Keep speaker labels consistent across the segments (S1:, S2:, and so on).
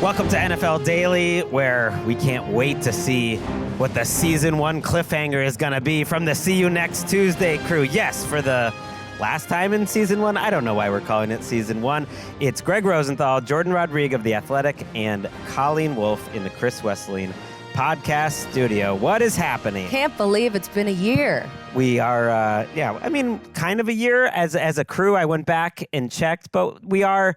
S1: Welcome to NFL Daily, where we can't wait to see what the Season 1 cliffhanger is going to be from the See You Next Tuesday crew. Yes, for the last time in Season 1. I don't know why we're calling it Season 1. It's Gregg Rosenthal, Jourdan Rodrigue of The Athletic, and Colleen Wolfe in the Chris Wesseling podcast studio. What is happening?
S2: Can't believe it's been a year.
S1: We are, kind of a year as a crew. I went back and checked, but we are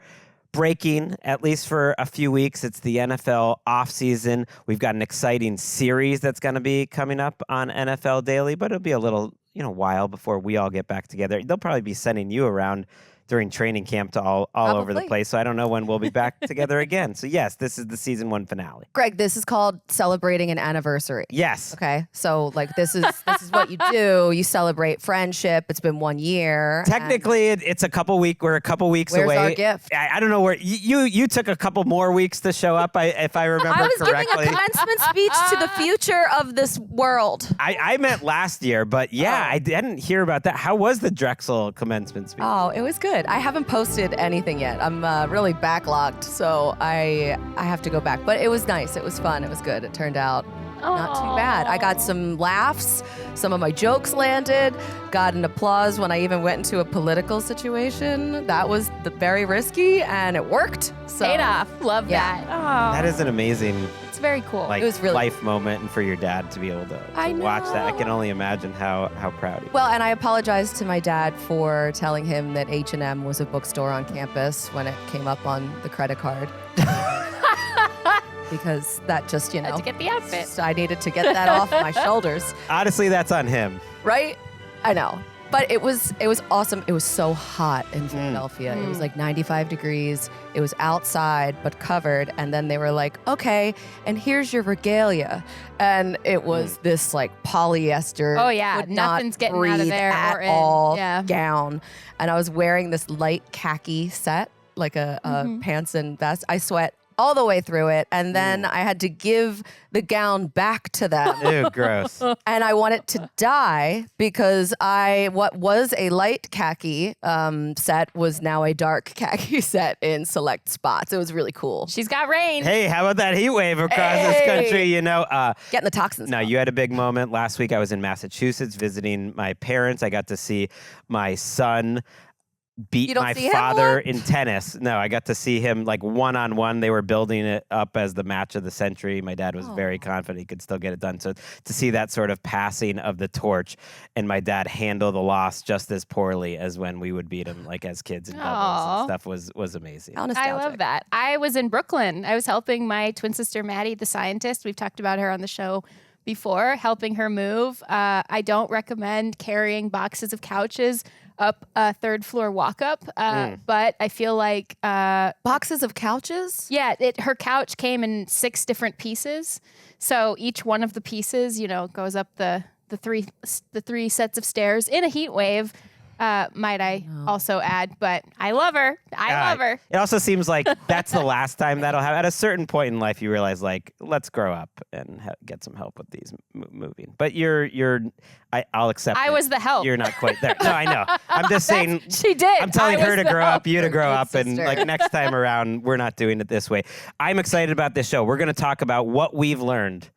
S1: breaking, at least for a few weeks. It's the NFL offseason. We've got an exciting series that's going to be coming up on NFL Daily, but it'll be a little, while before we all get back together. They'll probably be sending you around during training camp to all over the place. So I don't know when we'll be back together again. So yes, this is the Season 1 finale.
S2: Gregg, this is called celebrating an anniversary.
S1: Yes.
S2: Okay. So this is what you do. You celebrate friendship. It's been 1 year.
S1: Technically, it's a couple weeks. We're a couple weeks away.
S2: Where's our gift?
S1: I don't know where you took a couple more weeks to show up. If I remember correctly.
S2: I was giving a commencement speech to the future of this world.
S1: I meant last year, but I didn't hear about that. How was the Drexel commencement speech?
S2: Oh, it was good. I haven't posted anything yet. I'm really backlogged, so I have to go back. But it was nice. It was fun. It was good. It turned out not too bad. I got some laughs. Some of my jokes landed. Got an applause when I even went into a political situation. That was very risky, and it worked. So,
S3: paid off. Love that. Oh,
S1: that is an amazing.
S3: It's very cool.
S2: It was really
S1: life moment, and for your dad to be able to watch that, I can only imagine how proud he was.
S2: Well, and I apologize to my dad for telling him that H&M was a bookstore on campus when it came up on the credit card. Because that just,
S3: Had to get the outfit.
S2: I needed to get that off my shoulders.
S1: Honestly, that's on him.
S2: Right? I know. But it was awesome. It was so hot in Philadelphia. It was like 95 degrees. It was outside, but covered. And then they were like, okay, and here's your regalia. And it was this polyester.
S3: Oh, yeah.
S2: Would
S3: Nothing's
S2: not
S3: getting out of
S2: breathe
S3: there
S2: at
S3: or in.
S2: all
S3: Yeah.
S2: gown. And I was wearing this light khaki set, like a pants and vest. I sweat all the way through it, and then I had to give the gown back to them.
S1: Ew, gross.
S2: And I wanted to die because what was a light khaki set was now a dark khaki set in select spots. It was really cool.
S3: She's got rain.
S1: Hey, how about that heat wave across this country?
S2: Getting the toxins.
S1: No, you had a big moment. Last week I was in Massachusetts visiting my parents. I got to see my son beat my father in tennis. No, I got to see him one-on-one. They were building it up as the match of the century. My dad was very confident he could still get it done. So to see that sort of passing of the torch and my dad handle the loss just as poorly as when we would beat him as kids in doubles and stuff was amazing.
S2: How nostalgic.
S3: I love that. I was in Brooklyn. I was helping my twin sister, Maddie, the scientist. We've talked about her on the show before, helping her move. I don't recommend carrying boxes of couches up a third floor walk up, but I feel like
S2: boxes of couches.
S3: Yeah, her couch came in 6 different pieces, so each one of the pieces, goes up the three sets of stairs in a heat wave. Might I also add, but I love her. I love her.
S1: It also seems like that's the last time that'll happen. At a certain point in life, you realize, let's grow up and get some help with these moving. But I'll accept
S3: I
S1: it.
S3: was the help.
S1: You're not quite there. No, I know. I'm just saying.
S3: She did.
S1: I'm telling her to grow up, you to grow up,
S2: sister.
S1: and next time around, we're not doing it this way. I'm excited about this show. We're going to talk about what we've learned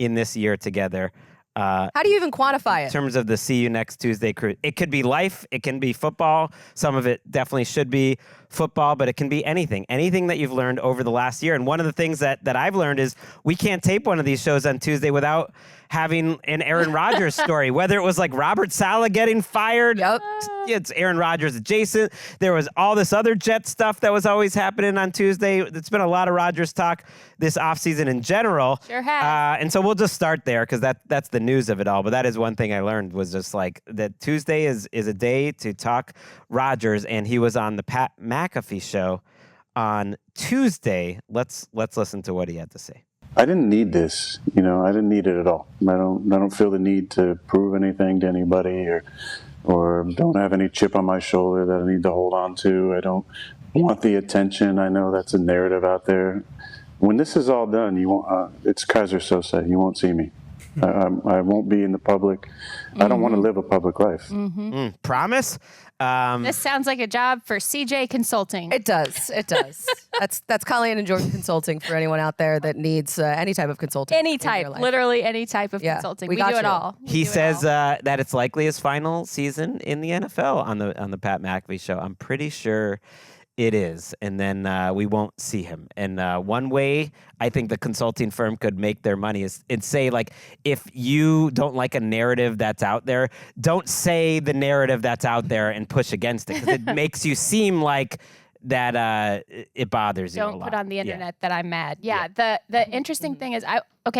S1: in this year together.
S2: How do you even quantify it?
S1: In terms of the See You Next Tuesday crew. It could be life. It can be football. Some of it definitely should be football, but it can be anything. Anything that you've learned over the last year. And one of the things that I've learned is we can't tape one of these shows on Tuesday without having an Aaron Rodgers story, whether it was Robert Saleh getting fired.
S2: Yep.
S1: It's Aaron Rodgers adjacent. There was all this other Jet stuff that was always happening on Tuesday. It's been a lot of Rodgers talk this offseason in general.
S3: Sure has.
S1: And so we'll just start there because that's the news of it all. But that is one thing I learned was just that Tuesday is a day to talk Rodgers, and he was on the Pat McAfee show on Tuesday. Let's listen to what he had to say.
S4: I didn't need this, I didn't need it at all. I don't feel the need to prove anything to anybody or don't have any chip on my shoulder that I need to hold on to. I don't want the attention. I know that's a narrative out there. When this is all done, you won't. It's Kaiser Sose. You won't see me. I won't be in the public. I don't want to live a public life.
S1: Promise?
S3: This sounds like a job for CJ Consulting.
S2: It does. That's Colleen and Jourdan Consulting for anyone out there that needs any type of consulting.
S3: Any type, literally any type of consulting. We
S2: got
S3: do it
S2: you.
S3: all.
S1: He says that it's likely his final season in the NFL on the Pat McAfee show. I'm pretty sure it is, and then we won't see him. And one way I think the consulting firm could make their money is say, like, if you don't like a narrative that's out there, don't say the narrative that's out there and push against it, because it makes you seem like that it bothers you a lot.
S3: Don't put on the internet that I'm mad. Yeah. The interesting thing is,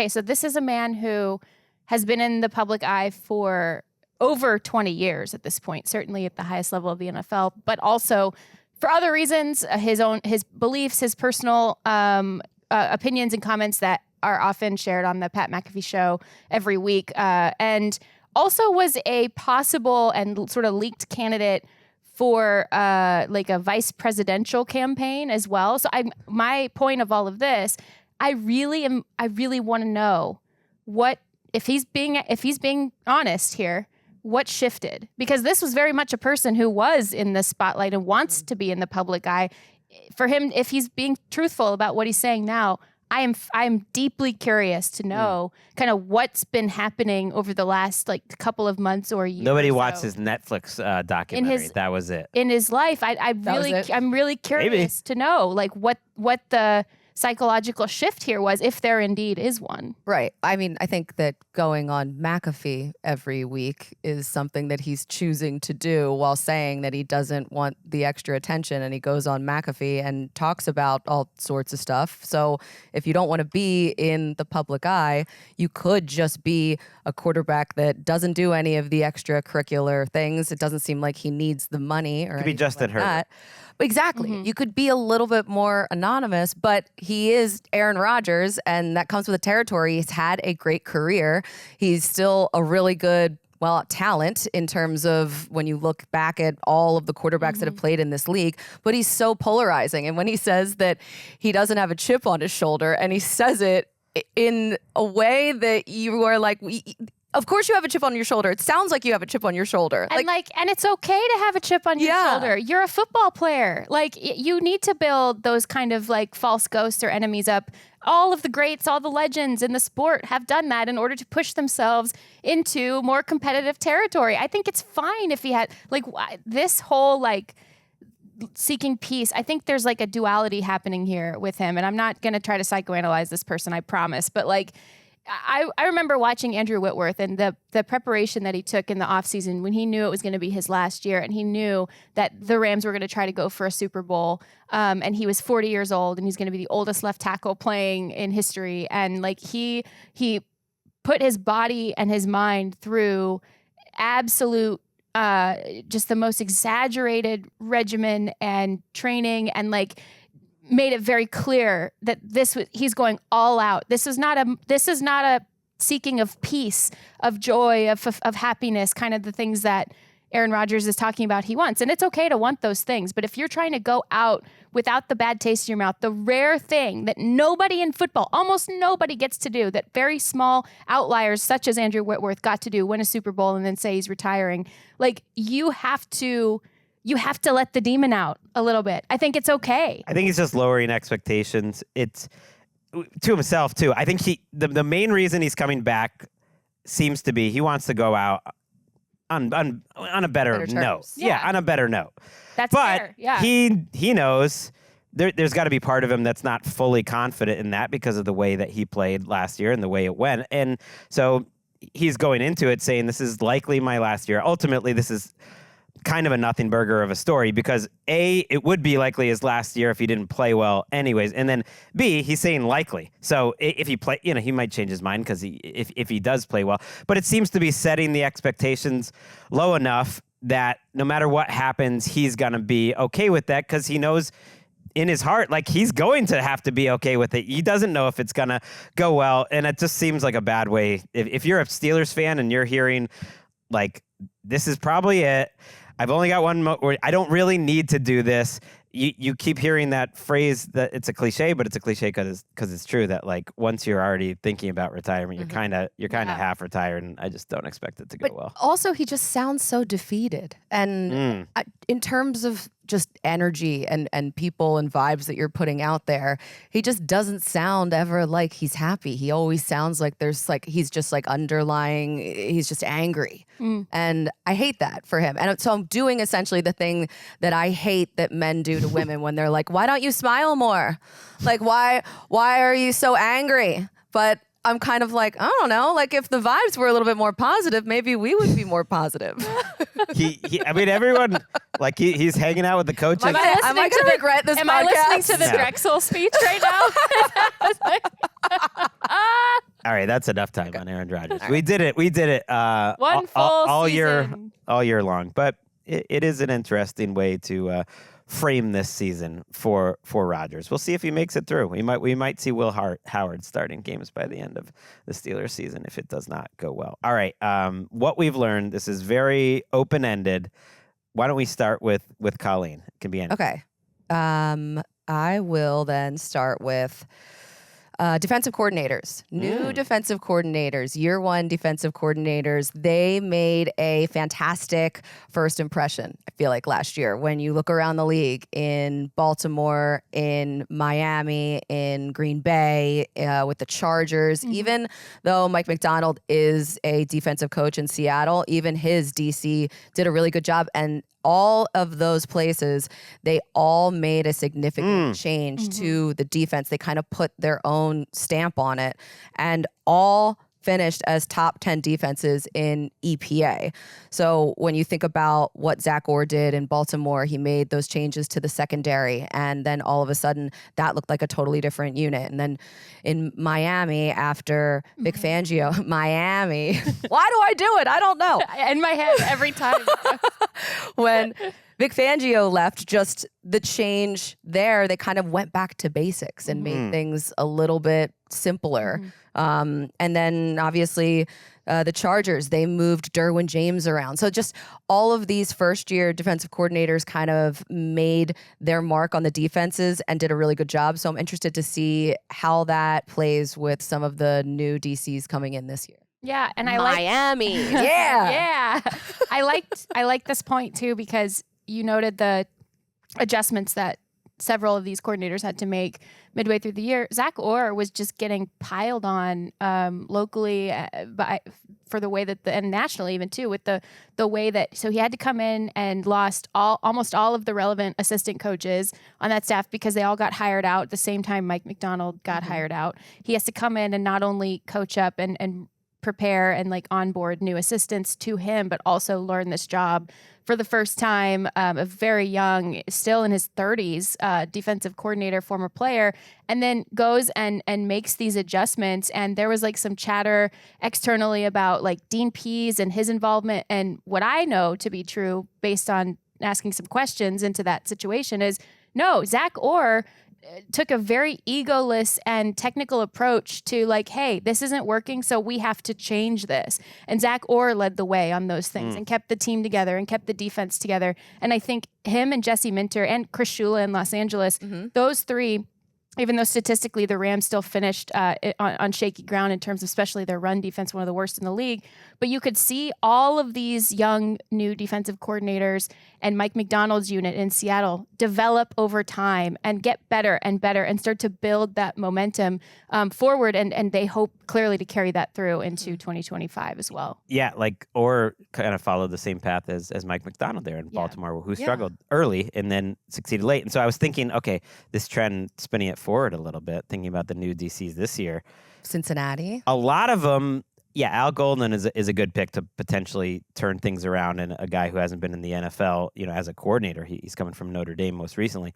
S3: so this is a man who has been in the public eye for over 20 years at this point, certainly at the highest level of the NFL, but also for other reasons, his beliefs, his personal opinions and comments that are often shared on the Pat McAfee show every week, and also was a possible and sort of leaked candidate for like a vice presidential campaign as well. So my point of all of this, I really want to know what if he's being honest here. What shifted? Because this was very much a person who was in the spotlight and wants to be in the public eye. For him, if he's being truthful about what he's saying now, I am deeply curious to know kind of what's been happening over the last like couple of months or years.
S1: Nobody watched his Netflix documentary. That was it.
S3: In his life, I'm really curious to know like what the psychological shift here was, if there indeed is one.
S2: Right. I mean, I think that going on McAfee every week is something that he's choosing to do while saying that he doesn't want the extra attention, and he goes on McAfee and talks about all sorts of stuff. So if you don't want to be in the public eye, you could just be a quarterback that doesn't do any of the extracurricular things. It doesn't seem like he needs the money or
S1: Could be Justin Herbert.
S2: Exactly. You could be a little bit more anonymous, but he is Aaron Rodgers, and that comes with the territory. He's had a great career. He's still a really good, talent in terms of when you look back at all of the quarterbacks that have played in this league, but he's so polarizing. And when he says that he doesn't have a chip on his shoulder, and he says it in a way that you are like, of course you have a chip on your shoulder. It sounds like you have a chip on your shoulder.
S3: And it's okay to have a chip on your shoulder. You're a football player. Like, you need to build those kind of like false ghosts or enemies up. All of the greats, all the legends in the sport have done that in order to push themselves into more competitive territory. I think it's fine if he had like this whole like seeking peace. I think there's like a duality happening here with him. And I'm not going to try to psychoanalyze this person, I promise. But like, I remember watching Andrew Whitworth and the preparation that he took in the offseason when he knew it was going to be his last year, and he knew that the Rams were going to try to go for a Super Bowl. And he was 40 years old, and he's going to be the oldest left tackle playing in history. And like he put his body and his mind through absolute just the most exaggerated regimen and training, and like made it very clear that he's going all out. This is not a seeking of peace, of joy, of happiness, kind of the things that Aaron Rodgers is talking about he wants. And it's okay to want those things, but if you're trying to go out without the bad taste in your mouth, the rare thing that nobody in football, almost nobody gets to do, that very small outliers such as Andrew Whitworth got to do, win a Super Bowl and then say he's retiring, like you have to let the demon out a little bit. I think it's okay.
S1: I think he's just lowering expectations. It's to himself too. I think the main reason he's coming back seems to be he wants to go out on a better note. Yeah, on a better note.
S3: That's
S1: but
S3: fair. Yeah.
S1: he knows there's got to be part of him that's not fully confident in that because of the way that he played last year and the way it went. And so he's going into it saying this is likely my last year. Ultimately, this is kind of a nothing burger of a story because A, it would be likely his last year if he didn't play well anyways. And then B, he's saying likely. So if he play, he might change his mind because if he does play well, but it seems to be setting the expectations low enough that no matter what happens, he's going to be okay with that because he knows in his heart, like he's going to have to be okay with it. He doesn't know if it's going to go well. And it just seems like a bad way. If you're a Steelers fan and you're hearing like, this is probably it. I've only got one more. I don't really need to do this. you keep hearing that phrase that it's a cliche, but it's a cliche because it's true that like once you're already thinking about retirement, you're kind of half retired, and I just don't expect it to go well.
S2: Also, he just sounds so defeated, and in terms of just energy and people and vibes that you're putting out there, he just doesn't sound ever like he's happy. He always sounds like there's like he's just like underlying, he's just angry. And I hate that for him. And so I'm doing essentially the thing that I hate that men do to women when they're like, why don't you smile more? Like, why are you so angry? But I'm kind of like, I don't know, like if the vibes were a little bit more positive, maybe we would be more positive.
S1: I mean, everyone, like he's hanging out with the coaches.
S2: Am I going to regret this podcast?
S3: Am I listening to the Drexel speech right now?
S1: All right, that's enough time on Aaron Rodgers. Right. We did it.
S3: One full
S1: all
S3: season.
S1: all year long. But it is an interesting way to frame this season for Rodgers. We'll see if he makes it through. We might see Will Howard starting games by the end of the Steelers season if it does not go well. All right, what we've learned. This is very open ended. Why don't we start with Colleen? It can be anything.
S2: Okay. I will then start with defensive coordinators, new defensive coordinators, year one defensive coordinators. They made a fantastic first impression, I feel like, last year. When you look around the league in Baltimore, in Miami, in Green Bay, with the Chargers, even though Mike Macdonald is a defensive coach in Seattle, even his DC did a really good job. And all of those places, they all made a significant change to the defense. They kind of put their own stamp on it, and all finished as top 10 defenses in EPA. So when you think about what Zach Orr did in Baltimore, he made those changes to the secondary, and then all of a sudden that looked like a totally different unit. And then in Miami, after Vic Fangio, Miami, why do I do it? I don't know.
S3: In my head every time.
S2: When Vic Fangio left, just the change there, they kind of went back to basics and made things a little bit simpler. And then obviously the Chargers, they moved Derwin James around. So just all of these first-year defensive coordinators kind of made their mark on the defenses and did a really good job. So I'm interested to see how that plays with some of the new DCs coming in this year.
S3: Yeah, and I
S2: Miami. Yeah.
S3: I liked this point too, because you noted the adjustments that several of these coordinators had to make midway through the year. Zach Orr was just getting piled on locally for the way that and nationally even too, with the way that, so he had to come in and lost almost all of the relevant assistant coaches on that staff because they all got hired out at the same time Mike Macdonald got hired out. He has to come in and not only coach up and prepare and like onboard new assistants to him, but also learn this job for the first time. A very young, still in his 30s, defensive coordinator, former player, and then goes and makes these adjustments. And there was like some chatter externally about like Dean Pease and his involvement. And what I know to be true, based on asking some questions into that situation, is no, Zach Orr took a very egoless and technical approach to like, hey, this isn't working, so we have to change this. And Zach Orr led the way on those things and kept the team together and kept the defense together. And I think him and Jesse Minter and Chris Shula in Los Angeles, those three, even though statistically the Rams still finished on shaky ground in terms of especially their run defense, one of the worst in the league, but you could see all of these young new defensive coordinators and Mike Macdonald's unit in Seattle develop over time and get better and better and start to build that momentum forward. And they hope clearly to carry that through into 2025 as well.
S1: Yeah, like, or kind of followed the same path as Mike Macdonald there in Baltimore, who struggled early and then succeeded late. And so I was thinking, okay, this trend, spinning it forward a little bit, thinking about the new DCs this year.
S2: Cincinnati.
S1: A lot of them, Al Golden is a good pick to potentially turn things around, and a guy who hasn't been in the NFL, as a coordinator. He's coming from Notre Dame most recently.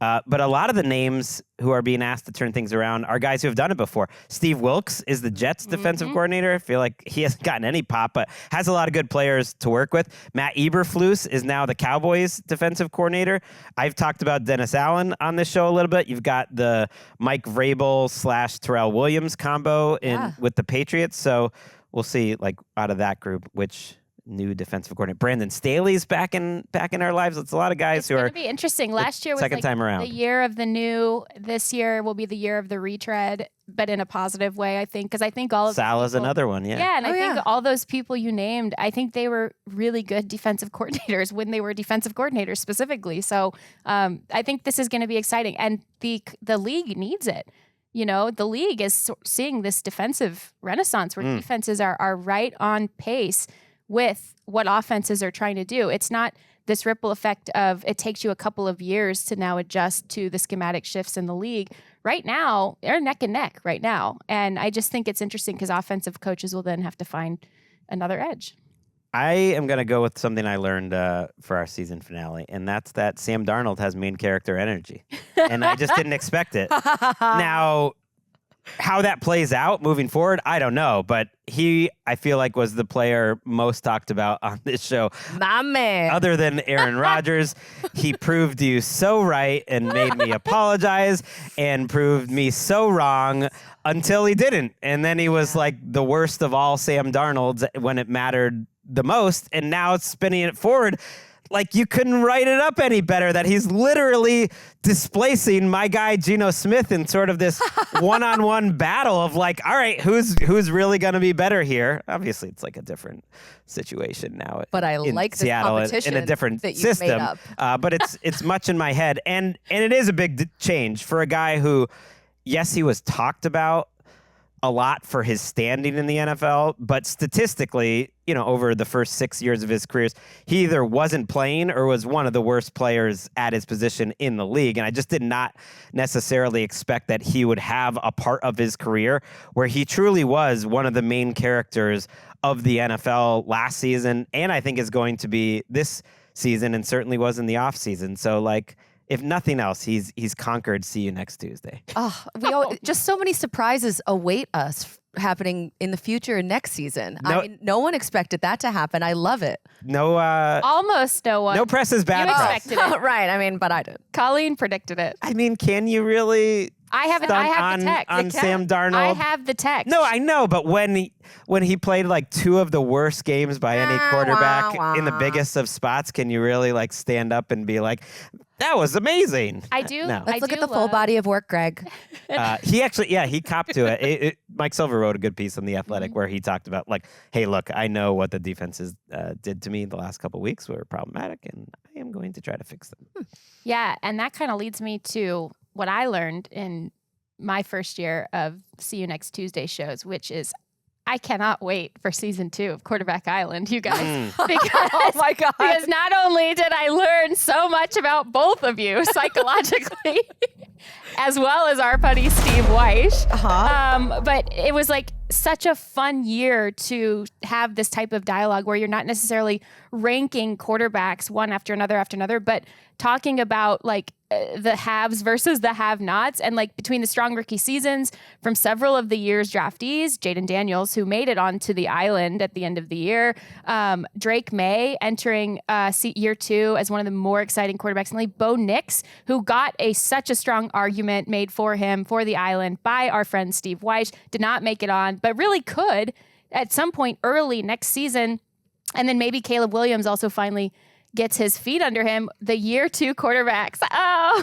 S1: But a lot of the names who are being asked to turn things around are guys who have done it before. Steve Wilkes is the Jets defensive coordinator. I feel like he hasn't gotten any pop, but has a lot of good players to work with. Matt Eberflus is now the Cowboys defensive coordinator. I've talked about Dennis Allen on this show a little bit. You've got the Mike Vrabel / Terrell Williams combo with the Patriots. So we'll see, like, out of that group, which new defensive coordinator. Brandon Staley's back in our lives. It's a lot of guys
S3: It's
S1: who
S3: going
S1: are
S3: to be interesting. Last year was
S1: second
S3: like
S1: time around.
S3: the year of the new. This year will be the year of the retread, but in a positive way, I think, because I think all of
S1: Salah's another one. Yeah.
S3: Yeah, and I think
S2: yeah.
S3: all those people you named, I think they were really good defensive coordinators when they were defensive coordinators specifically. So I think this is going to be exciting, and the league needs it. You know, the league is seeing this defensive renaissance where defenses are right on pace with what offenses are trying to do. It's not this ripple effect of it takes you a couple of years to now adjust to the schematic shifts in the league. Right now, they're neck and neck right now. And I just think it's interesting because offensive coaches will then have to find another edge.
S1: I am going to go with something I learned for our season finale, and that's that Sam Darnold has main character energy. And I just didn't expect it. Now, how that plays out moving forward, I don't know. But he, I feel like, was the player most talked about on this show.
S2: My man.
S1: Other than Aaron Rodgers, he proved you so right and made me apologize and proved me so wrong until he didn't. And then he was like the worst of all Sam Darnolds when it mattered the most, and now it's spinning it forward. Like, you couldn't write it up any better that he's literally displacing my guy Geno Smith in sort of this one-on-one battle of like, all right, who's really going to be better here? Obviously, it's like a different situation now.
S2: But I like this
S1: Seattle
S2: competition
S1: in a different
S2: that you've made
S1: system.
S2: up.
S1: But it's much in my head, and it is a big change for a guy who, yes, he was talked about a lot for his standing in the NFL, but statistically, you know, over the first 6 years of his career, he either wasn't playing or was one of the worst players at his position in the league. And I just did not necessarily expect that he would have a part of his career where he truly was one of the main characters of the NFL last season, and I think is going to be this season, and certainly was in the offseason. So, like, if nothing else, he's conquered. See you next Tuesday.
S2: Oh, just so many surprises await us happening in the future and next season.
S1: No,
S2: I mean, no one expected that to happen. I love it.
S1: No,
S3: Almost no one.
S1: no press is bad
S3: You
S1: press.
S3: expected it.
S2: Right. I mean, but I did.
S3: Colleen predicted it.
S1: I mean, can you really?
S3: I have the text.
S1: on Sam Darnold.
S3: I have the text.
S1: No, I know, but when he played like two of the worst games by any quarterback in the biggest of spots, can you really like stand up and be like, that was amazing?
S3: I do.
S1: No.
S2: Let's look at the full body of work, Greg.
S1: He actually, he copped to it. Mike Silver wrote a good piece on The Athletic where he talked about like, hey, look, I know what the defenses did to me the last couple of weeks were problematic, and I am going to try to fix them.
S3: Yeah, and that kind of leads me to what I learned in my first year of See You Next Tuesday shows, which is I cannot wait for season 2 of Quarterback Island, you guys. Because,
S2: Oh my God.
S3: Because not only did I learn so much about both of you psychologically, as well as our buddy Steve Weish, but it was like such a fun year to have this type of dialogue where you're not necessarily ranking quarterbacks one after another, but talking about like the haves versus the have-nots, and like between the strong rookie seasons from several of the year's draftees, Jaden Daniels, who made it onto the island at the end of the year, Drake May entering year 2 as one of the more exciting quarterbacks in the league, Bo Nix, who got such a strong argument made for him for the island by our friend Steve Weish, did not make it on, but really could at some point early next season. And then maybe Caleb Williams also finally gets his feet under him. The year 2 quarterbacks. Oh,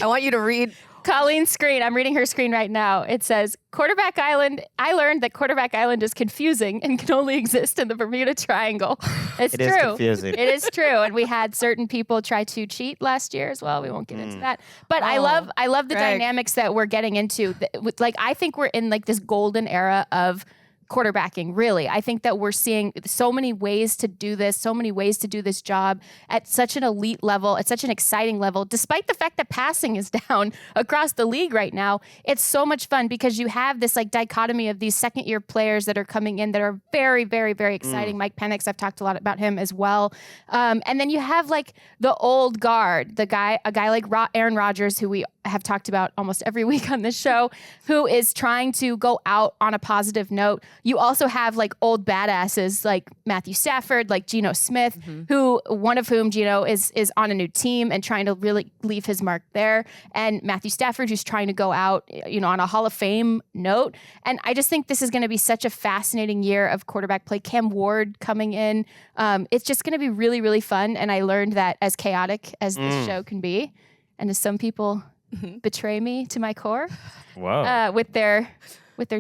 S2: I want you to read
S3: Colleen's screen. I'm reading her screen right now. It says, Quarterback Island. I learned that Quarterback Island is confusing and can only exist in the Bermuda Triangle. It's
S1: It
S3: true.
S1: is confusing.
S3: It is true. And we had certain people try to cheat last year as well. We won't get into that. But I love the
S2: Greg.
S3: dynamics that we're getting into. Like, I think we're in like this golden era of quarterbacking, really. I think that we're seeing so many ways to do this, so many ways to do this job at such an elite level, at such an exciting level, despite the fact that passing is down across the league right now. It's so much fun because you have this like dichotomy of these second-year players that are coming in that are very, very, very exciting. Mike Penix, I've talked a lot about him as well. And then you have like the old guard, a guy like Aaron Rodgers, who we have talked about almost every week on this show, who is trying to go out on a positive note, you also have like old badasses like Matthew Stafford, like Geno Smith, who one of whom Geno is on a new team and trying to really leave his mark there. And Matthew Stafford, who's trying to go out, on a Hall of Fame note. And I just think this is going to be such a fascinating year of quarterback play. Cam Ward coming in. It's just going to be really, really fun. And I learned that as chaotic as this show can be, and as some people betray me to my core, with their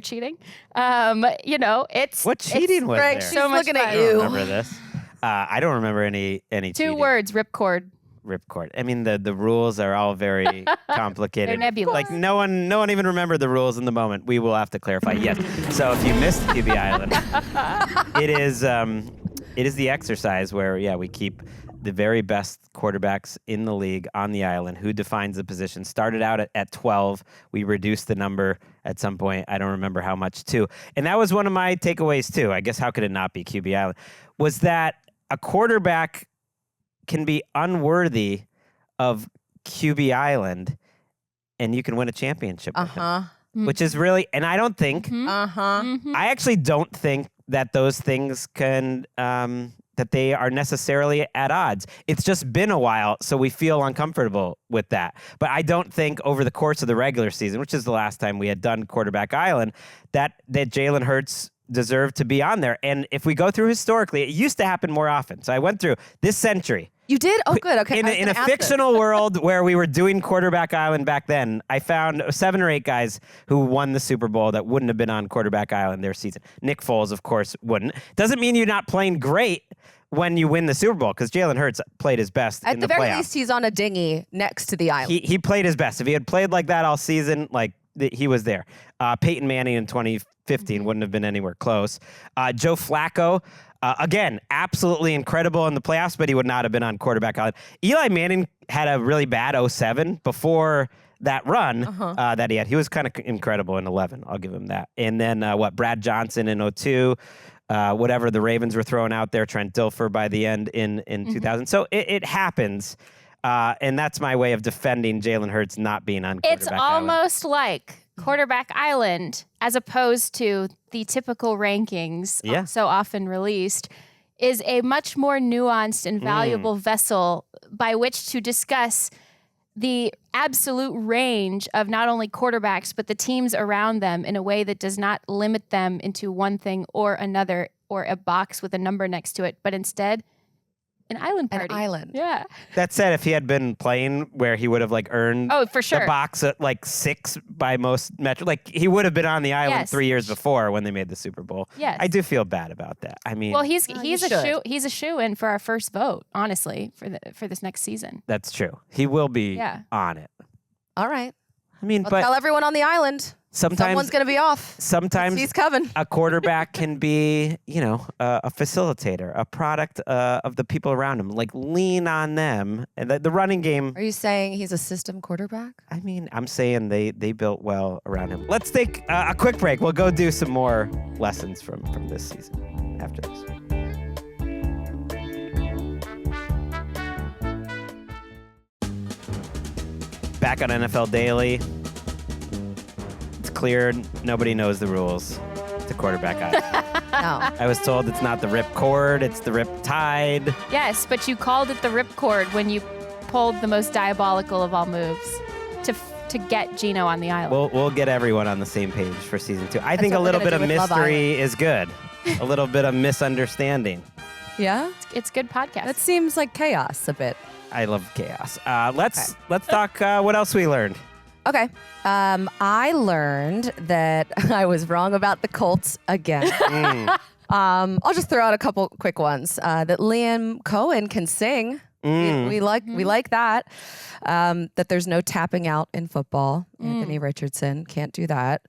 S3: cheating, it's
S1: What cheating was
S2: Greg,
S1: there?
S2: she's looking at
S1: I
S2: you.
S1: don't remember this. I don't remember any
S3: two
S1: cheating.
S3: words: ripcord.
S1: Ripcord. I mean, the rules are all very complicated.
S3: They're nebulous.
S1: Like no one even remembered the rules in the moment. We will have to clarify. Yes. So if you missed QB Island, it is the exercise where we keep the very best quarterbacks in the league on the island. Who defines the position? Started out at 12. We reduced the number at some point. I don't remember how much too. And that was one of my takeaways too. I guess how could it not be QB Island? Was that a quarterback can be unworthy of QB Island, and you can win a championship with him, which is really. And I don't think. I actually don't think that those things can. That they are necessarily at odds. It's just been a while, so we feel uncomfortable with that. But I don't think over the course of the regular season, which is the last time we had done Quarterback Island, that Jalen Hurts deserved to be on there. And if we go through historically, it used to happen more often. So I went through this century.
S2: You did? Oh, good. Okay.
S1: In a fictional world where we were doing Quarterback Island back then, I found 7 or 8 guys who won the Super Bowl that wouldn't have been on Quarterback Island their season. Nick Foles, of course, wouldn't. Doesn't mean you're not playing great when you win the Super Bowl, because Jalen Hurts played his best in the playoffs.
S2: At the very least, he's on a dinghy next to the island.
S1: He played his best. If he had played like that all season, he was there. Peyton Manning in 2015 wouldn't have been anywhere close. Joe Flacco, again, absolutely incredible in the playoffs, but he would not have been on Quarterback Island. Eli Manning had a really bad 07 before that run that he had. He was kind of incredible in 11. I'll give him that. And then Brad Johnson in 02. Whatever the Ravens were throwing out there, Trent Dilfer by the end in 2000. So it happens. And that's my way of defending Jalen Hurts not being on Quarterback
S3: It's almost like Quarterback Island, as opposed to the typical rankings so often released, is a much more nuanced and valuable vessel by which to discuss the absolute range of not only quarterbacks, but the teams around them in a way that does not limit them into one thing or another or a box with a number next to it, but instead an island party.
S2: An island.
S3: Yeah.
S1: That said, if he had been playing where he would have earned
S3: for sure.
S1: the box at 6 by most metrics, he would have been on the island 3 years before when they made the Super Bowl.
S3: Yes.
S1: I do feel bad about that. I mean,
S3: well, he's a shoo-in for our first vote, honestly, for this next season.
S1: That's true. He will be on it.
S2: All right.
S1: I mean,
S2: Well,
S1: but
S2: tell everyone on the island. Someone's going to be off.
S1: Sometimes
S2: he's coming.
S1: A quarterback can be, a facilitator, a product of the people around him. Lean on them. And the running game.
S2: Are you saying he's a system quarterback?
S1: I mean, I'm saying they built well around him. Let's take a quick break. We'll go do some more lessons from this season after this. Back on NFL Daily. It's clear nobody knows the rules to Quarterback Island.
S2: No.
S1: I was told it's not the rip cord, it's the rip tide.
S3: Yes, but you called it the ripcord when you pulled the most diabolical of all moves to get Geno on the island.
S1: We'll get everyone on the same page for season 2. I think a
S2: what we're
S1: little
S2: gonna
S1: bit of
S2: do with Love
S1: mystery is good. A little bit of misunderstanding.
S2: Yeah?
S3: It's good podcast.
S2: That seems like chaos a bit.
S1: I love chaos. Let's talk what else we learned.
S2: Okay. I learned that I was wrong about the Colts again. I'll just throw out a couple quick ones. That Liam Cohen can sing. We like that. That there's no tapping out in football. Anthony Richardson can't do that.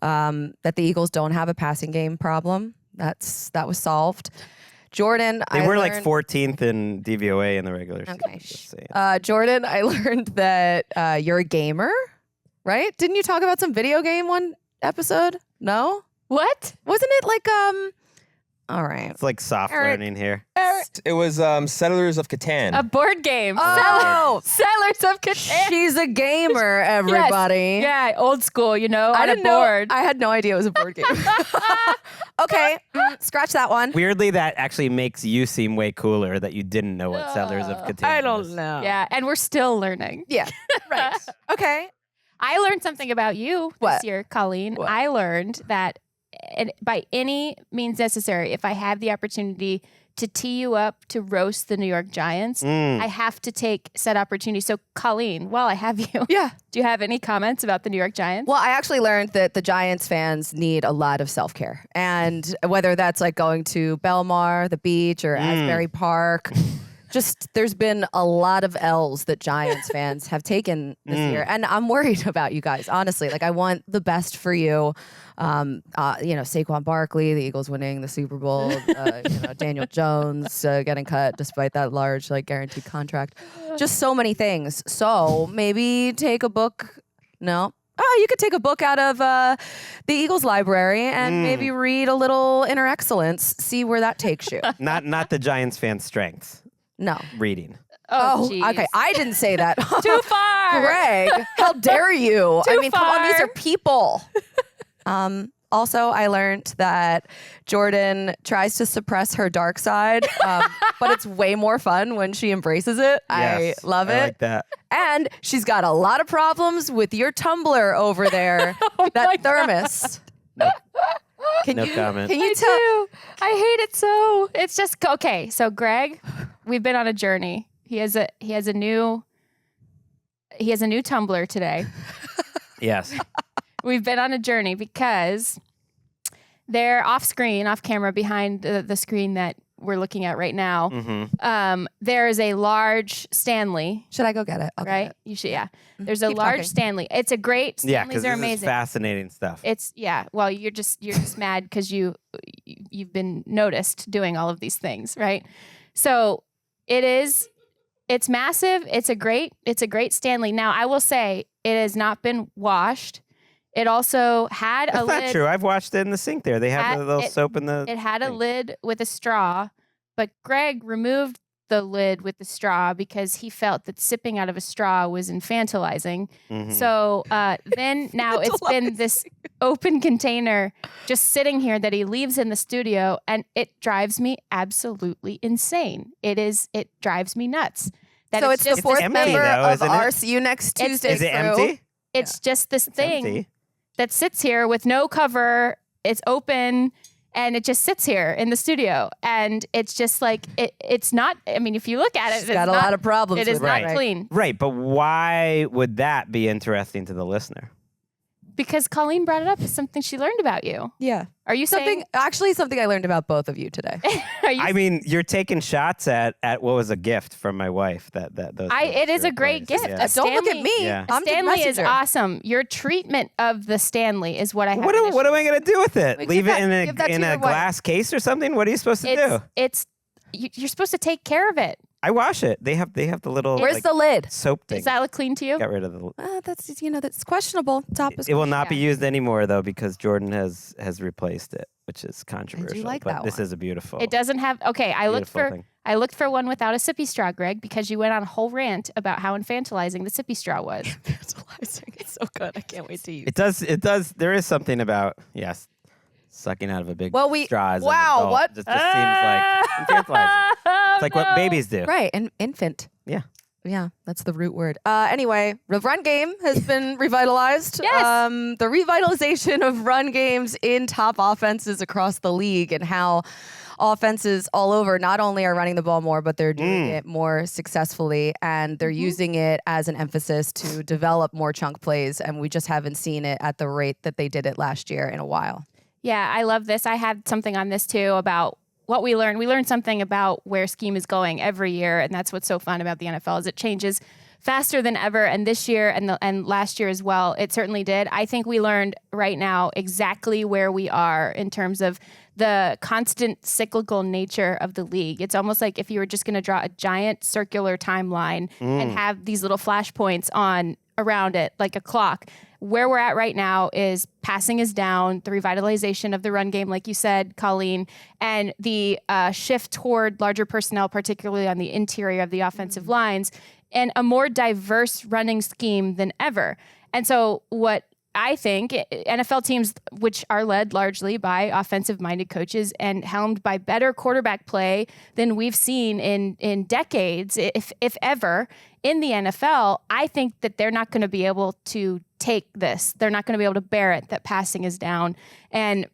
S2: That the Eagles don't have a passing game problem. That was solved. Jourdan,
S1: They were 14th in DVOA in the regular season.
S2: Jourdan, I learned that you're a gamer, right? Didn't you talk about some video game one episode? No?
S3: What?
S2: Wasn't it All right.
S1: It's like soft
S2: Eric.
S1: learning here.
S5: It was Settlers of Catan.
S3: A board game.
S2: Oh,
S3: Settlers of Catan.
S2: she's a gamer, everybody.
S3: Yeah, old school,
S2: I
S3: on
S2: didn't
S3: a board.
S2: know. I had no idea it was a board game. Okay, scratch that one.
S1: Weirdly, that actually makes you seem way cooler that you didn't know what Settlers of Catan
S2: I don't
S1: was.
S2: know.
S3: Yeah, and we're still learning.
S2: Yeah. Right. Okay.
S3: I learned something about you
S2: What?
S3: this year, Colleen.
S2: What?
S3: I learned that by any means necessary, if I have the opportunity to tee you up to roast the New York Giants, I have to take said opportunity. So, Colleen, while I have you,
S2: Yeah.
S3: do you have any comments about the New York Giants?
S2: Well, I actually learned that the Giants fans need a lot of self-care. And whether that's like going to Belmar, the beach, or Asbury Park, just there's been a lot of L's that Giants fans have taken this year. And I'm worried about you guys, honestly. Like, I want the best for you. Saquon Barkley, the Eagles winning the Super Bowl, Daniel Jones getting cut despite that large, guaranteed contract. Just so many things. So maybe take a book. No. Oh, you could take a book out of the Eagles library and maybe read a little Inner Excellence, see where that takes you.
S1: Not the Giants fan strengths.
S2: No.
S1: Reading.
S3: Oh, geez.
S2: okay. I didn't say that.
S3: Too far.
S2: Greg, how dare you?
S3: Too
S2: come on, these
S3: far.
S2: are people. Also, I learned that Jourdan tries to suppress her dark side, but it's way more fun when she embraces it.
S1: Yes,
S2: I love it.
S1: I like that.
S2: And she's got a lot of problems with your tumbler over there, that thermos. Can
S1: No
S2: you,
S1: comment.
S2: Can you
S3: I
S2: tell?
S3: do. I hate it so. It's just okay. So Greg, we've been on a journey. He has a new tumbler today.
S1: Yes.
S3: We've been on a journey because they're off camera behind the screen that we're looking at right now. There is a large Stanley.
S2: Should I go get it? I'll get
S3: Right?
S2: it.
S3: You should, yeah. There's a
S2: Keep
S3: large
S2: talking.
S3: Stanley. It's a great.
S1: Yeah,
S3: Stanleys
S1: because
S3: are
S1: this is
S3: amazing.
S1: fascinating stuff.
S3: It's Well, you're just mad because you've been noticed doing all of these things, right? So it's massive. It's a great Stanley. Now I will say it has not been washed. It also had
S1: That's
S3: a
S1: not
S3: lid.
S1: true. I've watched it in the sink there. They have the little soap in the.
S3: It had a
S1: thing.
S3: lid with a straw, but Greg removed the lid with the straw because he felt that sipping out of a straw was infantilizing. So then now it's been this open container just sitting here that he leaves in the studio, and it drives me absolutely insane. It drives me nuts. That
S2: So it's the
S3: just
S2: fourth
S3: this
S1: empty,
S2: member
S1: though,
S2: of
S1: isn't it?
S2: our See You Next Tuesday
S1: Is it
S2: crew.
S1: empty?
S3: It's just this thing
S1: Empty.
S3: that sits here with no cover. It's open and it just sits here in the studio. And it's just like, it's not, I mean, if you look at it,
S2: She's
S3: it's
S2: got a
S3: not,
S2: lot of problems
S3: it is
S2: with
S3: not
S2: it, right?
S3: clean.
S1: Right, but why would that be interesting to the listener?
S3: Because Colleen brought it up as something she learned about you.
S2: Yeah.
S3: Are you
S2: Something I learned about both of you today.
S3: Are you
S1: I mean, you're taking shots at what was a gift from my wife.
S3: it is a great gift.
S1: Yeah.
S3: A
S2: Don't look at
S3: Stanley-
S2: me.
S1: Yeah.
S2: I'm the
S3: Stanley is
S2: messenger.
S3: awesome. Your treatment of the Stanley is what I have.
S1: What
S3: an
S1: am
S3: issue
S1: I going to do with it?
S2: Wait,
S1: Leave
S2: give
S1: it
S2: that- give that
S1: in
S2: to
S1: a
S2: your wife.
S1: glass case or something? What are you supposed to do?
S3: You're supposed to take care of it.
S1: I wash it. They have the little
S2: Where's the lid?
S1: soap thing.
S3: Does that look clean to you?
S1: Got rid of the.
S2: That's questionable. Top is
S1: It will not be used anymore though because Jourdan has replaced it, which is controversial.
S2: like
S1: but
S2: that
S1: this
S2: one.
S1: is a beautiful.
S3: It doesn't have. Okay, I looked
S1: Beautiful
S3: for
S1: thing.
S3: I looked for one without a sippy straw, Greg, because you went on a whole rant about how infantilizing the sippy straw was.
S2: It's so good. I can't wait to use.
S1: It does. There is something about sucking out of a big straw. As an
S2: wow,
S1: adult.
S2: what?
S1: It just seems like infantilizing. It's like what babies do.
S2: Right, an infant.
S1: Yeah.
S2: Yeah, that's the root word. Anyway, the run game has been revitalized.
S3: Yes.
S2: The revitalization of run games in top offenses across the league and how offenses all over not only are running the ball more, but they're doing it more successfully and they're using it as an emphasis to develop more chunk plays. And we just haven't seen it at the rate that they did it last year in a while.
S3: Yeah, I love this. I had something on this too about what we learned. We learned something about where scheme is going every year, and that's what's so fun about the NFL is it changes faster than ever. And this year and last year as well, it certainly did. I think we learned right now exactly where we are in terms of the constant cyclical nature of the league. It's almost like if you were just going to draw a giant circular timeline and have these little flashpoints on around it like a clock. where we're at right now is passing is down, the revitalization of the run game, like you said, Colleen, and the shift toward larger personnel, particularly on the interior of the offensive lines, and a more diverse running scheme than ever. And so what I think NFL teams, which are led largely by offensive-minded coaches and helmed by better quarterback play than we've seen in decades, if ever, in the NFL, I think that they're not going to be able to take this. They're not going to be able to bear it, that passing is down. And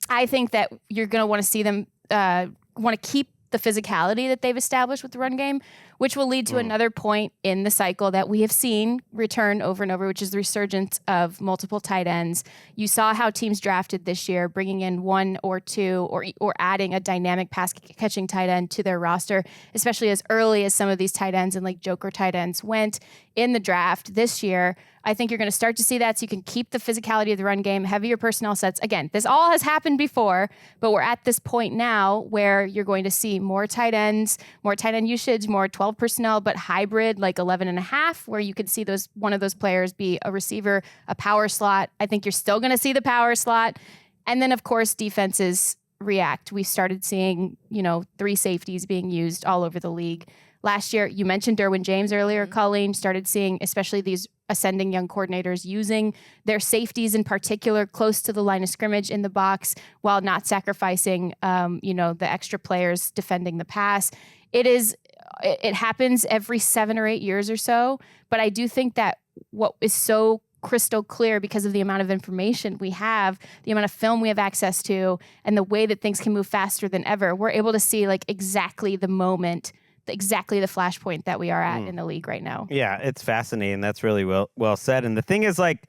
S3: I think that you're going to want to see them want to keep the physicality that they've established with the run game, which will lead to another point in the cycle that we have seen return over and over, which is the resurgence of multiple tight ends. You saw how teams drafted this year, bringing in one or two or adding a dynamic pass catching tight end to their roster, especially as early as some of these tight ends and like joker tight ends went in the draft this year. I think you're going to start to see that so you can keep the physicality of the run game, heavier personnel sets. Again, this all has happened before, but we're at this point now where you're going to see more tight ends, more tight end usage, more 12 personnel, but hybrid, like 11 and a half, where you could see one of those players be a receiver, a power slot. I think you're still going to see the power slot. And then, of course, defenses react. We started seeing, 3 safeties being used all over the league. Last year, you mentioned Derwin James earlier, Colleen, started seeing especially these ascending young coordinators using their safeties in particular close to the line of scrimmage in the box while not sacrificing, the extra players defending the pass. It happens every 7 or 8 years or so, but I do think that what is so crystal clear because of the amount of information we have, the amount of film we have access to, and the way that things can move faster than ever, we're able to see like exactly the moment, exactly the flashpoint that we are at in the league right now.
S1: Yeah, it's fascinating. That's really well said. And the thing is, like,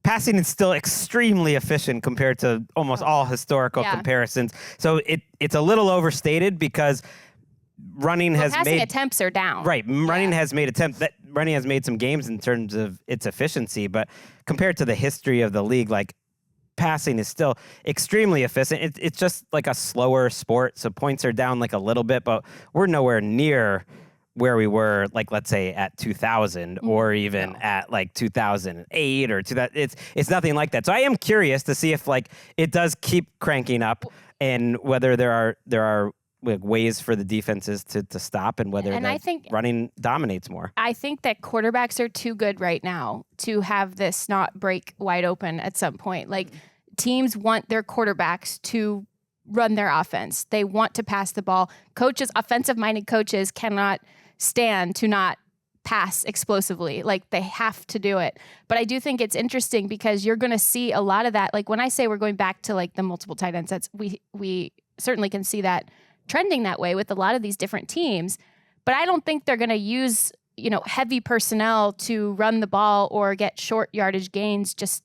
S1: passing is still extremely efficient compared to almost all historical comparisons. So it's a little overstated because running
S3: passing attempts are down.
S1: Right, running has made some games in terms of its efficiency, but compared to the history of the league, like, passing is still extremely efficient. It's just like a slower sport, so points are down like a little bit, but we're nowhere near where we were, like, let's say at 2000 or even at like 2008 or it's nothing like that. So I am curious to see if like it does keep cranking up and whether there are like ways for the defenses to stop and whether
S3: I think
S1: running dominates more.
S3: I think that quarterbacks are too good right now to have this not break wide open at some point. Like, teams want their quarterbacks to run their offense. They want to pass the ball. Coaches, offensive-minded coaches cannot stand to not pass explosively. Like, they have to do it. But I do think it's interesting because you're going to see a lot of that. Like, when I say we're going back to like the multiple tight end sets, we certainly can see that trending that way with a lot of these different teams, but I don't think they're going to use, heavy personnel to run the ball or get short yardage gains just,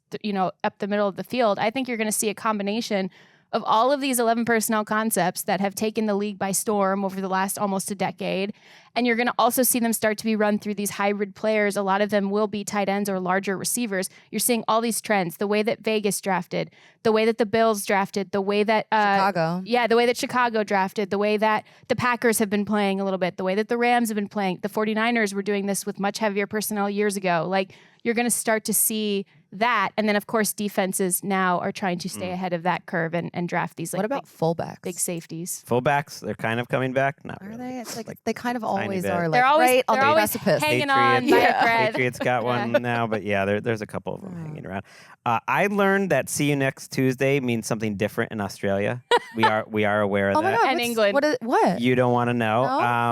S3: up the middle of the field. I think you're going to see a combination of all of these 11 personnel concepts that have taken the league by storm over the last almost a decade. And you're going to also see them start to be run through these hybrid players. A lot of them will be tight ends or larger receivers. You're seeing all these trends, the way that Vegas drafted, the way that the Bills drafted, the way that
S2: Chicago.
S3: Yeah, the way that Chicago drafted, the way that the Packers have been playing a little bit, the way that the Rams have been playing. The 49ers were doing this with much heavier personnel years ago. Like, you're going to start to see that. And then, of course, defenses now are trying to stay ahead of that curve and draft these, like,
S2: what about fullbacks?
S3: big safeties.
S1: Fullbacks, they're kind of coming back. Not
S2: Are
S1: really.
S2: they? It's like they kind of always
S1: bit.
S2: are. Like,
S3: They're always,
S2: right on
S3: they're
S2: the
S3: always
S2: precipice.
S3: hanging on by a thread.
S1: Patriots got one now, but yeah, there's a couple of them hanging around. I learned that "see you next Tuesday" means something different in Australia. We are aware of
S2: Oh my
S1: that.
S2: God,
S3: And
S2: what's-
S3: England.
S2: What?
S1: You don't want to know.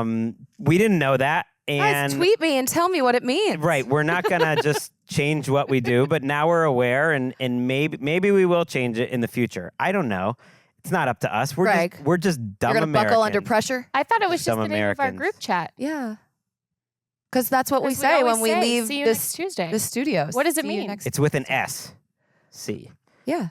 S2: No?
S1: We didn't know that,
S2: Guys,
S1: and
S2: tweet me and tell me what it means.
S1: right, we're not gonna just change what we do, but now we're aware, and maybe we will change it in the future. I don't know. It's not up to us.
S2: Greg,
S1: we're just dumb
S2: You're gonna buckle under
S1: Americans.
S2: pressure.
S3: I thought it was just
S1: Some
S3: the name of our
S1: Americans.
S3: group chat.
S2: Yeah. Because that's what we
S3: Because
S2: say
S3: always
S2: when we
S3: say,
S2: leave
S3: "See you
S2: this
S3: next Tuesday."
S2: the studio.
S3: What does it
S2: See you
S3: mean?
S2: next-
S1: It's with an S. C.
S2: Yeah.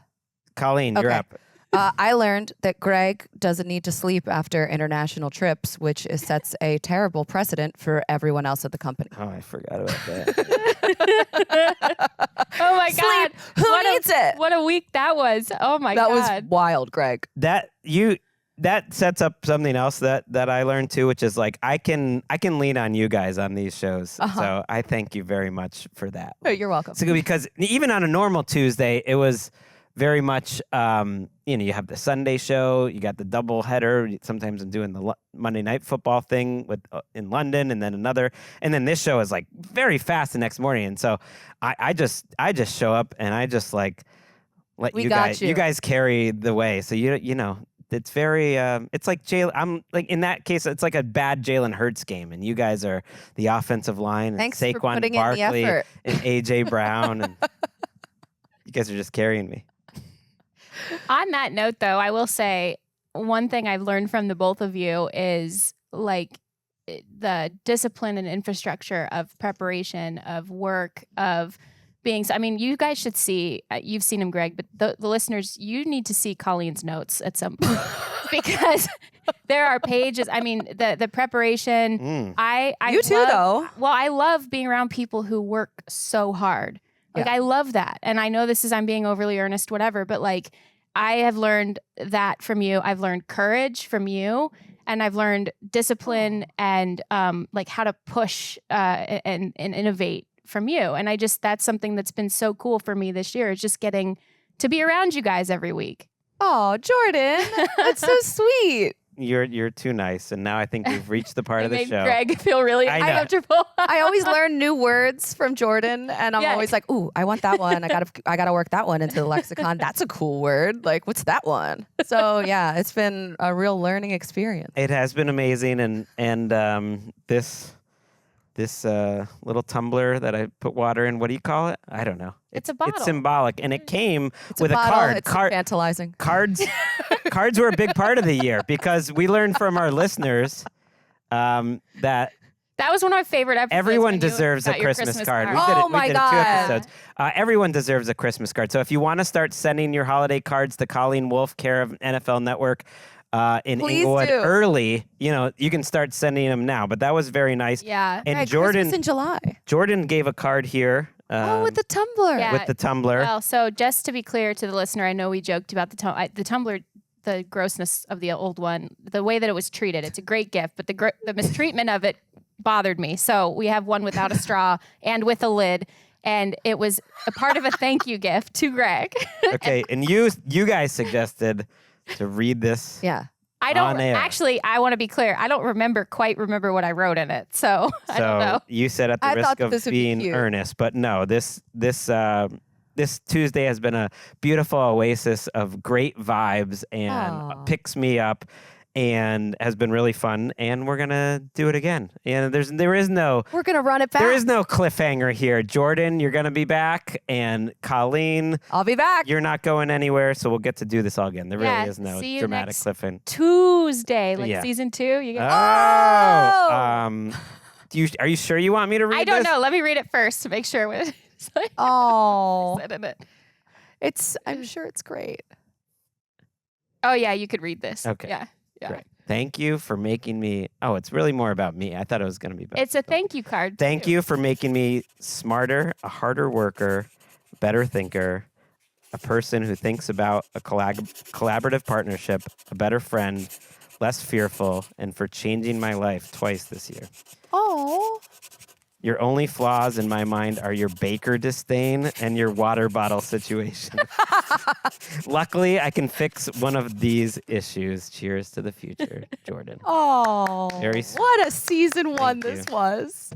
S1: Colleen, you're
S2: Okay.
S1: up.
S2: I learned that Greg doesn't need to sleep after international trips, which sets a terrible precedent for everyone else at the company.
S1: Oh, I forgot about that.
S3: Oh my
S2: Sleep.
S3: God.
S2: Who
S3: What
S2: needs it?
S3: What a week that was. Oh my
S2: That
S3: God.
S2: was wild, Greg.
S1: That you that sets up something else that I learned too, which is like I can lean on you guys on these shows. So I thank you very much for that.
S2: Oh, you're welcome.
S1: So because even on a normal Tuesday, it was very much you have the Sunday show, you got the double header. Sometimes I'm doing the Monday Night Football thing with in London, and then another, and then this show is like very fast the next morning. And so I just show up and I just like let you guys carry the way. So you know. It's very, it's like I'm like in that case, it's like a bad Jalen Hurts game, and you guys are the offensive line.
S2: Thanks
S1: and
S2: for
S1: Saquon
S2: putting in the
S1: Barkley
S2: effort.
S1: and AJ Brown, and you guys are just carrying me.
S3: On that note, though, I will say one thing I've learned from the both of you is like the discipline and infrastructure of preparation, of work, of being. I mean, you guys should see. You've seen him, Greg, but the listeners, you need to see Colleen's notes at some point because there are pages. I mean, the preparation. I
S2: You too, though.
S3: Well, I love being around people who work so hard. Like I love that, and I know I'm being overly earnest, whatever. But like, I have learned that from you. I've learned courage from you. And I've learned discipline and like how to push and innovate from you. And that's something that's been so cool for me this year is just getting to be around you guys every week.
S2: Oh, Jourdan, that's so sweet.
S1: You're too nice, and now I think we've reached the part of the
S3: made
S1: show.
S3: Greg feel really
S1: I know.
S3: uncomfortable.
S2: I always learn new words from Jourdan, and I'm always like, "Ooh, I want that one. I gotta work that one into the lexicon. That's a cool word. Like, what's that one?" So yeah, it's been a real learning experience.
S1: It has been amazing, and this little tumbler that I put water in. What do you call it? I don't know.
S3: It's a bottle.
S1: It's symbolic, and it came
S2: It's
S1: with
S2: a bottle.
S1: card.
S2: It's tantalizing.
S1: Cards were a big part of the year because we learned from our listeners that
S3: was one of my favorite episodes.
S1: everyone
S3: when you
S1: deserves a
S3: got your
S1: Christmas card.
S2: Oh my
S1: we did it
S2: God.
S1: 2 episodes. Everyone deserves a Christmas card. So if you want to start sending your holiday cards to Colleen Wolfe, care of NFL Network, in
S2: Please
S1: Inglewood
S2: do.
S1: early, you can start sending them now. But that was very nice.
S3: Yeah.
S1: And
S2: Right,
S1: Jourdan
S2: Christmas in July.
S1: Jourdan gave a card here.
S2: With the tumbler.
S3: Yeah.
S1: With the tumbler.
S3: Well, so just to be clear to the listener, I know we joked about the tumbler, the grossness of the old one, the way that it was treated. It's a great gift, but the mistreatment of it bothered me. So we have one without a straw and with a lid. And it was a part of a thank you gift to Greg.
S1: Okay, and you guys suggested to read this.
S2: Yeah.
S3: I don't
S1: On air.
S3: actually. I want to be clear. I don't quite remember what I wrote in it. So I don't know.
S1: You said at the
S2: I
S1: risk
S2: thought
S1: of
S2: this would be
S1: being
S2: cute.
S1: earnest, but no, this Tuesday has been a beautiful oasis of great vibes and
S2: Aw.
S1: picks me up and has been really fun, and we're gonna do it again. And there is no
S2: We're gonna run it back.
S1: there is no cliffhanger here. Jourdan, you're gonna be back, and Colleen,
S2: I'll be back.
S1: you're not going anywhere, so we'll get to do this all again. There
S3: Yeah,
S1: really is no
S3: see you
S1: dramatic
S3: next
S1: cliffhanger.
S3: Tuesday, like
S1: Yeah.
S3: season 2. You get.
S1: Are you sure you want me to read
S3: I don't
S1: this?
S3: know. Let me read it first to make sure what it's
S2: Oh,
S3: said in it.
S2: I'm sure it's great.
S3: Oh yeah, you could read this.
S1: Okay.
S3: Yeah. Yeah.
S1: Great. Thank you for making me. Oh, it's really more about me. I thought it was going to be about.
S3: It's a thank you card.
S1: Thank
S3: too.
S1: you for making me smarter, a harder worker, a better thinker, a person who thinks about a collaborative partnership, a better friend, less fearful, and for changing my life twice this year.
S2: Oh,
S1: Your only flaws in my mind are your baker disdain and your water bottle situation. Luckily, I can fix one of these issues. Cheers to the future, Jourdan.
S2: oh,
S1: Very sweet.
S2: what a season one
S1: Thank
S2: this
S1: you.
S2: was.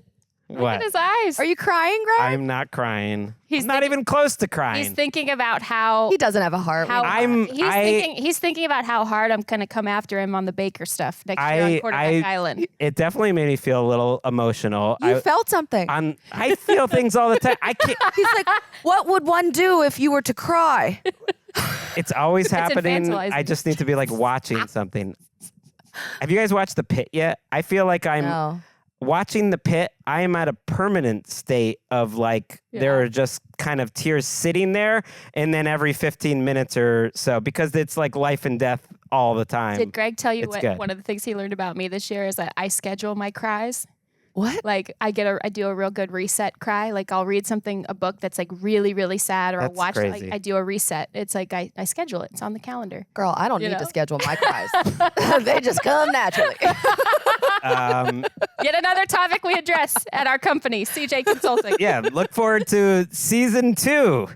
S3: Look
S1: What?
S3: at his eyes.
S2: Are you crying, Greg?
S1: I'm not crying.
S3: He's
S1: I'm not
S3: thinking-
S1: even close to crying.
S3: He's thinking about how.
S2: He doesn't have a heart.
S3: How
S1: I'm-
S3: he's thinking about how hard I'm gonna come after him on the Baker stuff next year on Quarterback Island.
S1: It definitely made me feel a little emotional.
S2: You felt something.
S1: I feel things all the time. I can't.
S2: He's like, what would one do if you were to cry?
S1: It's always happening.
S3: infantilizing.
S1: I just need to be like watching something. Have you guys watched The Pit yet? I feel like I'm
S2: No.
S1: watching The Pit. I am at a permanent state of like there are just kind of tears sitting there, and then every 15 minutes or so, because it's like life and death all the time.
S3: Did Greg tell you
S1: It's
S3: what
S1: good.
S3: one of the things he learned about me this year is that I schedule my cries?
S2: What?
S3: Like I do a real good reset cry. Like I'll read a book that's like really, really sad, or I'll
S1: That's
S3: watch.
S1: crazy.
S3: I do a reset. It's like I schedule it. It's on the calendar.
S2: Girl, I don't need
S3: know?
S2: to schedule my cries. They just come naturally.
S3: Yet another topic we address at our company, CJ Consulting.
S1: Yeah, look forward to season 2.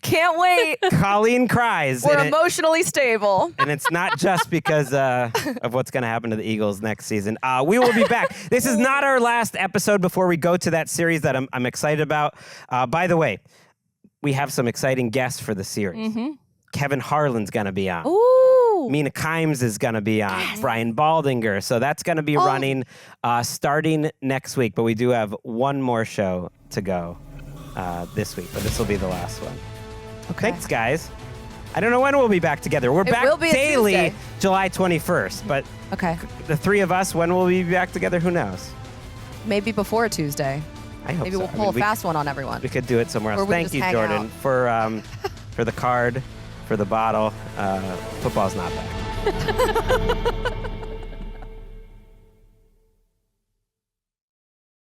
S2: Can't wait.
S1: Colleen cries.
S2: We're
S1: and
S2: emotionally stable.
S1: and it's not just because of what's going to happen to the Eagles next season. We will be back. This is not our last episode before we go to that series that I'm excited about. By the way, we have some exciting guests for the series.
S3: Mm-hmm.
S1: Kevin Harlan's going to be on.
S2: Ooh.
S1: Mina Kimes is going to be on. Brian Baldinger. So that's going to be running starting next week. But we do have one more show to go this week. But this will be the last one.
S2: Okay.
S1: Thanks, guys. I don't know when we'll be back together. We're back
S2: will be a
S1: daily
S2: Tuesday.
S1: July 21st. But
S2: Okay.
S1: the three of us, when will we be back together? Who knows?
S2: Maybe before Tuesday.
S1: I hope
S2: Maybe
S1: so.
S2: we'll pull a fast one on everyone.
S1: We could do it somewhere else.
S2: Or we
S1: Thank
S2: just
S1: you,
S2: hang
S1: Jourdan,
S2: out.
S1: for the card, for the bottle. Football's not back.